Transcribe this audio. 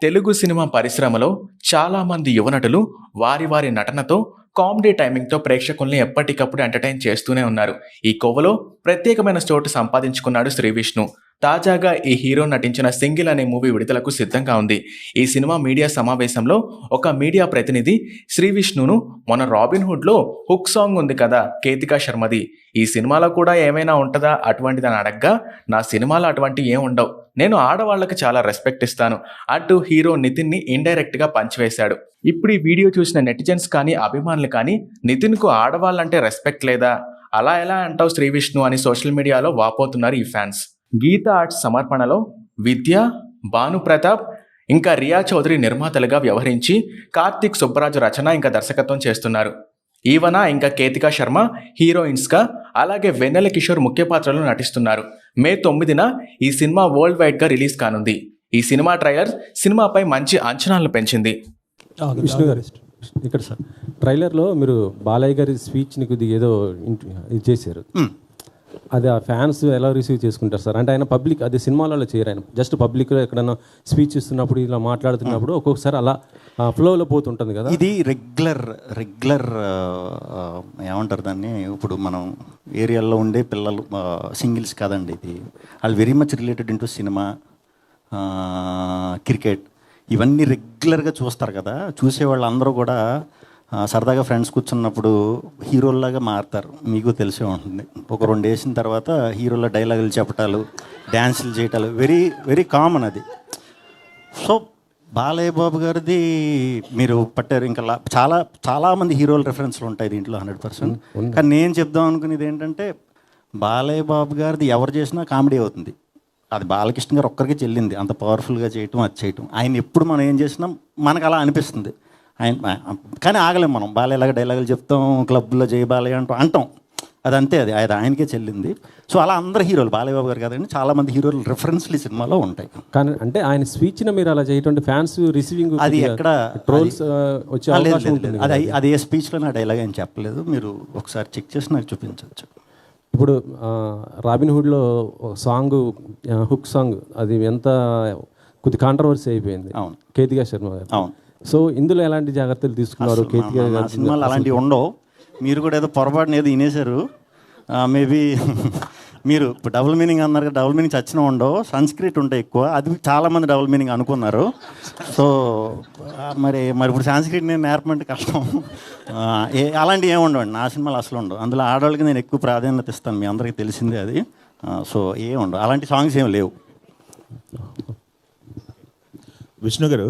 Telugu cinema పరిశ్రమలో చాలామంది యువనటులు వారి వారి నటనతో కామెడీ టైమింగ్తో ప్రేక్షకుల్ని ఎప్పటికప్పుడు ఎంటర్టైన్ చేస్తూనే ఉన్నారు. ఈ కోవలో ప్రత్యేకమైన చోటు సంపాదించుకున్నాడు శ్రీ విష్ణు. తాజాగా ఈ హీరో నటించిన సింగిల్ అనే మూవీ విడుదలకు సిద్ధంగా ఉంది. ఈ సినిమా మీడియా సమావేశంలో ఒక మీడియా ప్రతినిధి శ్రీ విష్ణును మొన్న రాబిన్హుడ్లో హుక్ సాంగ్ ఉంది కదా కేతికా శర్మది, ఈ సినిమాలో కూడా ఏమైనా ఉంటుందా అటువంటిదని అడగ్గా, నా సినిమాలో అటువంటి ఏం ఉండవు, నేను ఆడవాళ్లకు చాలా రెస్పెక్ట్ ఇస్తాను అంటూ హీరో నితిన్ని ఇండైరెక్ట్గా పంచివేశాడు. ఇప్పుడు ఈ వీడియో చూసిన నెటిజన్స్ కానీ అభిమానులు కానీ నితిన్కు ఆడవాళ్ళంటే రెస్పెక్ట్ లేదా, అలా ఎలా అంటావు శ్రీ విష్ణు అని సోషల్ మీడియాలో వాపోతున్నారు ఈ ఫ్యాన్స్. గీతా ఆర్ట్స్ సమర్పణలో విద్య, భానుప్రతాప్ ఇంకా రియా చౌదరి నిర్మాతలుగా వ్యవహరించి కార్తిక్ సుబ్బరాజు రచన ఇంకా దర్శకత్వం చేస్తున్నారు. ఈవన ఇంకా కేతికా శర్మ హీరోయిన్స్గా, అలాగే వెన్నెల కిషోర్ ముఖ్య పాత్రలో నటిస్తున్నారు. మే 9న ఈ సినిమా వరల్డ్ వైడ్గా రిలీజ్ కానుంది. ఈ సినిమా ట్రైలర్ సినిమాపై మంచి అంచనాలను పెంచింది. విష్ణు గారు ఇక్కడ సార్ ట్రైలర్లో మీరు బాలయ్య గారి స్పీచ్ని కొద్దిగా ఏదో ఇది చేశారు, అది ఆ ఫ్యాన్స్ ఎలా రిసీవ్ చేసుకుంటారు సార్? అంటే ఆయన పబ్లిక్, అది సినిమాలలో చేయరు, ఆయన జస్ట్ పబ్లిక్లో ఎక్కడైనా స్పీచ్ ఇస్తున్నప్పుడు ఇలా మాట్లాడుతున్నప్పుడు ఒక్కొక్కసారి అలా ఫ్లోలో పోతుంటుంది కదా. ఇది రెగ్యులర్ ఏమంటారు దాన్ని, ఇప్పుడు మనం ఏరియాల్లో ఉండే పిల్లలు సింగిల్స్ కాదండి, ఇది వాళ్ళు very much related into cinema, cricket, ఇవన్నీ రెగ్యులర్గా చూస్తారు కదా. చూసేవాళ్ళు అందరూ కూడా సరదాగా ఫ్రెండ్స్ కూర్చున్నప్పుడు హీరోల్లాగా మారుతారు, మీకు తెలిసే ఉంటుంది. ఒక 2 వేసిన తర్వాత హీరోల డైలాగులు చెప్పటాలు, డ్యాన్సులు చేయటాలు వెరీ వెరీ కామన్ అది. సో బాలయ్య బాబు గారిది మీరు పట్టారు, ఇంకా చాలామంది హీరోల రెఫరెన్స్లు ఉంటాయి దీంట్లో 100%. కానీ నేను చెప్దాం అనుకునేది ఏంటంటే, బాలయ్య బాబు గారిది ఎవరు చేసినా కామెడీ అవుతుంది. అది బాలకృష్ణ గారు ఒక్కరికి చెల్లింది, అంత పవర్ఫుల్గా చేయటం, అది చేయటం. ఆయన ఎప్పుడు మనం ఏం చేసినా మనకు అలా అనిపిస్తుంది. ఆయన కానీ ఆగలేం మనం, బాలయ్యలాగా డైలాగులు చెప్తాం, క్లబ్లో జై బాలయ్య అంటాం, అదంతే, అది ఆయనకే చెల్లింది. సో అలా అందరు హీరోలు, బాలయ్య బాబు గారు కాదండి, చాలామంది హీరోలు రెఫరెన్స్లు ఈ సినిమాలో ఉంటాయి. కానీ అంటే ఆయన స్పీచ్ని మీరు అలా చేయటం ఫ్యాన్స్ రిసీవింగ్ అది ఎక్కడ ట్రోల్స్ వచ్చే అవకాశం ఉంటుంది. అది ఏ స్పీచ్లో నా డైలాగ్ అని చెప్పలేదు, మీరు ఒకసారి చెక్ చేసి నాకు చూపించవచ్చు. ఇప్పుడు రాబిన్హుడ్లో సాంగ్, హుక్ సాంగ్, అది ఎంత కొద్ది కాంట్రవర్సీ అయిపోయింది. అవును, కేతికా శర్మ గారు. అవును. సో ఇందులో ఎలాంటి జాగ్రత్తలు తీసుకున్నారు కేతికా గారు? సినిమాలు అలాంటివి ఉండవు, మీరు కూడా ఏదో పొరపాటున ఏదో వినేశారు మేబీ. మీరు ఇప్పుడు డబుల్ మీనింగ్ అన్నారు కదా, డబుల్ మీనింగ్ చచ్చిన ఉండవు, సంస్క్రిట్ ఉంటాయి ఎక్కువ, అది చాలామంది డబుల్ మీనింగ్ అనుకున్నారు. సో మరి ఇప్పుడు సంస్క్రిట్ నేను నేర్పమంటే కష్టం. అలాంటివి ఏమి ఉండవండి నా సినిమాలు, అసలు ఉండవు. అందులో ఆడవాళ్ళకి నేను ఎక్కువ ప్రాధాన్యత ఇస్తాను, మీ అందరికీ తెలిసిందే అది. సో ఏమి ఉండవు, అలాంటి సాంగ్స్ ఏమి లేవు. విష్ణు గారు,